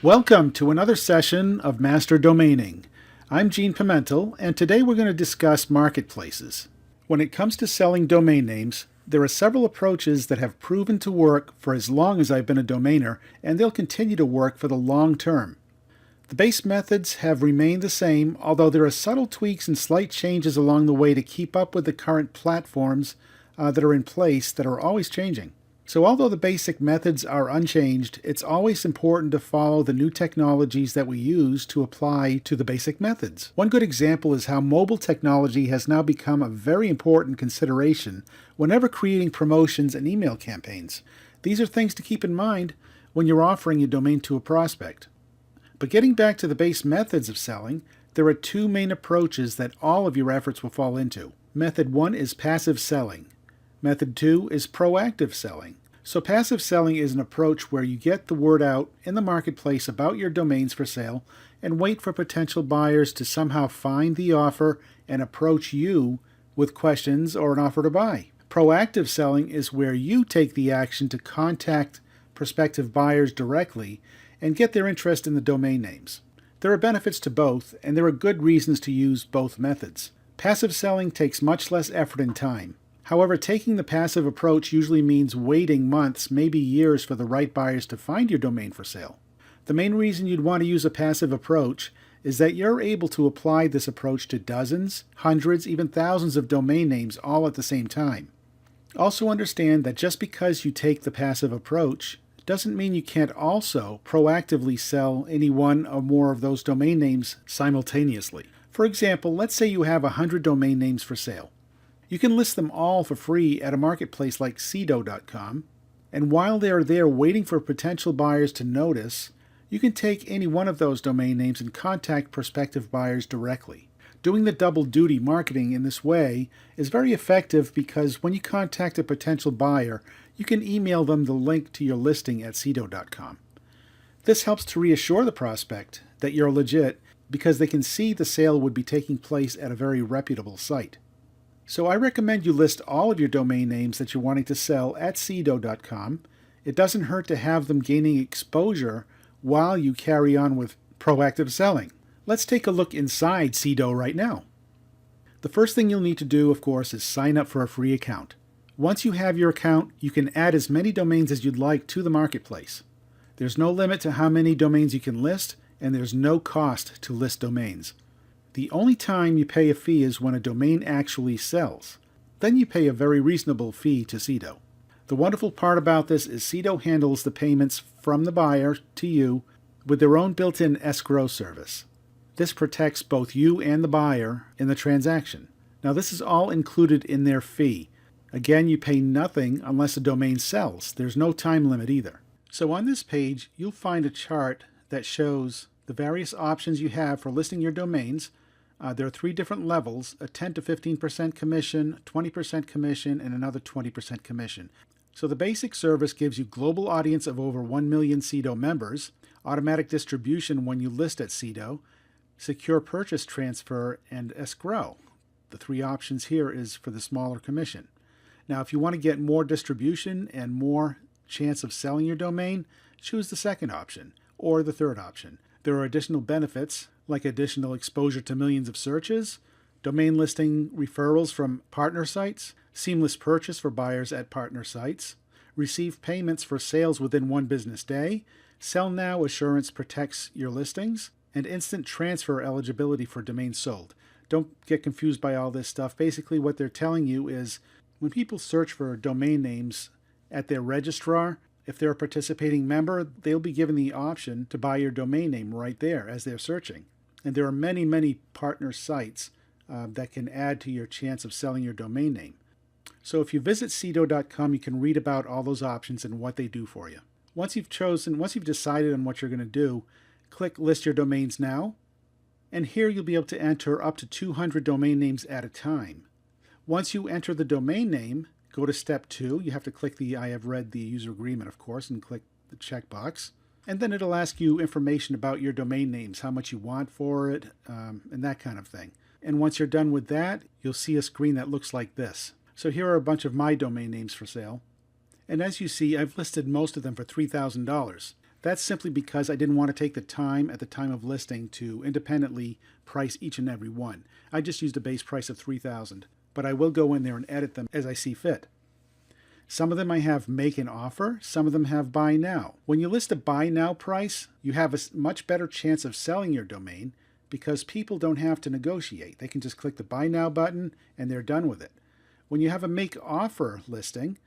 Welcome to another session of Master Domaining. I'm Gene Pimentel, and today we're going to discuss marketplaces. When it comes to selling domain names, there are several approaches that have proven to work for as long as I've been a domainer, and they'll continue to work for the long term. The base methods have remained the same, although there are subtle tweaks and slight changes along the way to keep up with the current platforms that are in place that are always changing. So although the basic methods are unchanged, it's always important to follow the new technologies that we use to apply to the basic methods. One good example is how mobile technology has now become a very important consideration whenever creating promotions and email campaigns. These are things to keep in mind when you're offering your domain to a prospect. But getting back to the base methods of selling, there are two main approaches that all of your efforts will fall into. Method 1 is passive selling. Method 2 is proactive selling. So passive selling is an approach where you get the word out in the marketplace about your domains for sale and wait for potential buyers to somehow find the offer and approach you with questions or an offer to buy. Proactive selling is where you take the action to contact prospective buyers directly and get their interest in the domain names. There are benefits to both, and there are good reasons to use both methods. Passive selling takes much less effort and time. However, taking the passive approach usually means waiting months, maybe years, for the right buyers to find your domain for sale. The main reason you'd want to use a passive approach is that you're able to apply this approach to dozens, hundreds, even thousands of domain names all at the same time. Also understand that just because you take the passive approach doesn't mean you can't also proactively sell any one or more of those domain names simultaneously. For example, let's say you have 100 domain names for sale. You can list them all for free at a marketplace like Sedo.com, and while they are there waiting for potential buyers to notice, you can take any one of those domain names and contact prospective buyers directly. Doing the double duty marketing in this way is very effective because when you contact a potential buyer, you can email them the link to your listing at Sedo.com. This helps to reassure the prospect that you're legit because they can see the sale would be taking place at a very reputable site. So I recommend you list all of your domain names that you're wanting to sell at Sedo.com. It doesn't hurt to have them gaining exposure while you carry on with proactive selling. Let's take a look inside Sedo right now. The first thing you'll need to do, of course, is sign up for a free account. Once you have your account, you can add as many domains as you'd like to the marketplace. There's no limit to how many domains you can list, and there's no cost to list domains. The only time you pay a fee is when a domain actually sells. Then you pay a very reasonable fee to Sedo. The wonderful part about this is Sedo handles the payments from the buyer to you with their own built-in escrow service. This protects both you and the buyer in the transaction. Now this is all included in their fee. Again, you pay nothing unless a domain sells. There's no time limit either. So on this page, you'll find a chart that shows the various options you have for listing your domains. There are 3 different levels: a 10 to 15% commission, 20% commission, and another 20% commission. So the basic service gives you global audience of over 1 million Sedo members, automatic distribution when you list at Sedo, secure purchase transfer, and escrow. The 3 options here is for the smaller commission. Now, if you want to get more distribution and more chance of selling your domain, choose the second option or the third option. There are additional benefits like additional exposure to millions of searches, domain listing referrals from partner sites, seamless purchase for buyers at partner sites, receive payments for sales within 1 business day, Sell Now assurance protects your listings, and instant transfer eligibility for domains sold. Don't get confused by all this stuff. Basically, what they're telling you is when people search for domain names at their registrar, if they're a participating member, they'll be given the option to buy your domain name right there as they're searching. And there are many, many partner sites that can add to your chance of selling your domain name. So if you visit Sedo.com, you can read about all those options and what they do for you. Once you've decided on what you're going to do, click List Your Domains Now. And here you'll be able to enter up to 200 domain names at a time. Once you enter the domain name, go to step 2. You have to click the I have read the user agreement, of course, and click the checkbox. And then it'll ask you information about your domain names, how much you want for it, and that kind of thing. And once you're done with that, you'll see a screen that looks like this. So here are a bunch of my domain names for sale. And as you see, I've listed most of them for $3,000. That's simply because I didn't want to take the time at the time of listing to independently price each and every one. I just used a base price of $3,000, but I will go in there and edit them as I see fit. Some of them I have make an offer, some of them have buy now. When you list a buy now price, you have a much better chance of selling your domain because people don't have to negotiate. They can just click the buy now button and they're done with it. When you have a make offer listing,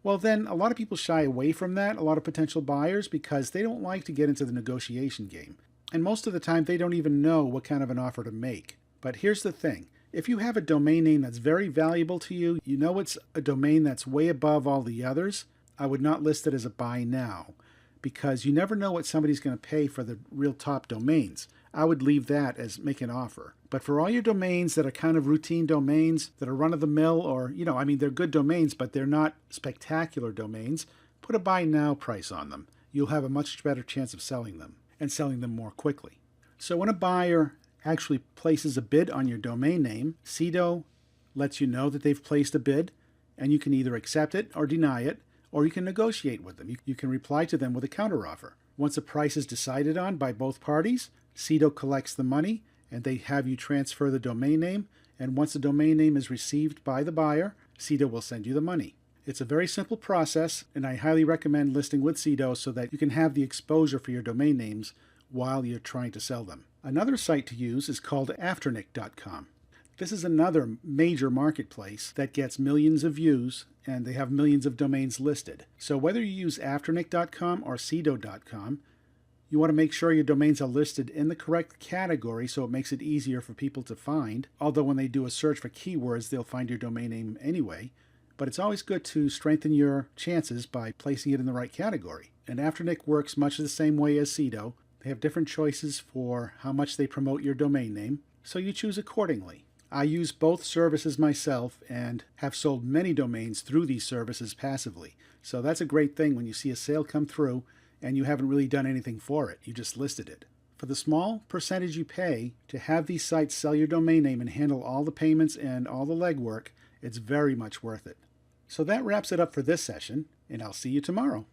well then a lot of people shy away from that, a lot of potential buyers, because they don't like to get into the negotiation game. And most of the time they don't even know what kind of an offer to make. But here's the thing. If you have a domain name that's very valuable to you, you know it's a domain that's way above all the others, I would not list it as a buy now because you never know what somebody's going to pay for the real top domains. I would leave that as make an offer. But for all your domains that are kind of routine domains that are run-of-the-mill or, they're good domains, but they're not spectacular domains, put a buy now price on them. You'll have a much better chance of selling them and selling them more quickly. So when a buyer actually places a bid on your domain name, Sedo lets you know that they've placed a bid, and you can either accept it or deny it, or you can negotiate with them. You can reply to them with a counteroffer. Once a price is decided on by both parties, Sedo collects the money, and they have you transfer the domain name, and once the domain name is received by the buyer, Sedo will send you the money. It's a very simple process, and I highly recommend listing with Sedo so that you can have the exposure for your domain names while you're trying to sell them. Another site to use is called afternic.com. This is another major marketplace that gets millions of views and they have millions of domains listed. So whether you use afternic.com or Sedo.com, you want to make sure your domains are listed in the correct category so it makes it easier for people to find. Although when they do a search for keywords, they'll find your domain name anyway. But it's always good to strengthen your chances by placing it in the right category. And Afternic works much the same way as Sedo. They have different choices for how much they promote your domain name, so you choose accordingly. I use both services myself and have sold many domains through these services passively. So that's a great thing when you see a sale come through and you haven't really done anything for it. You just listed it. For the small percentage you pay to have these sites sell your domain name and handle all the payments and all the legwork, it's very much worth it. So that wraps it up for this session, and I'll see you tomorrow.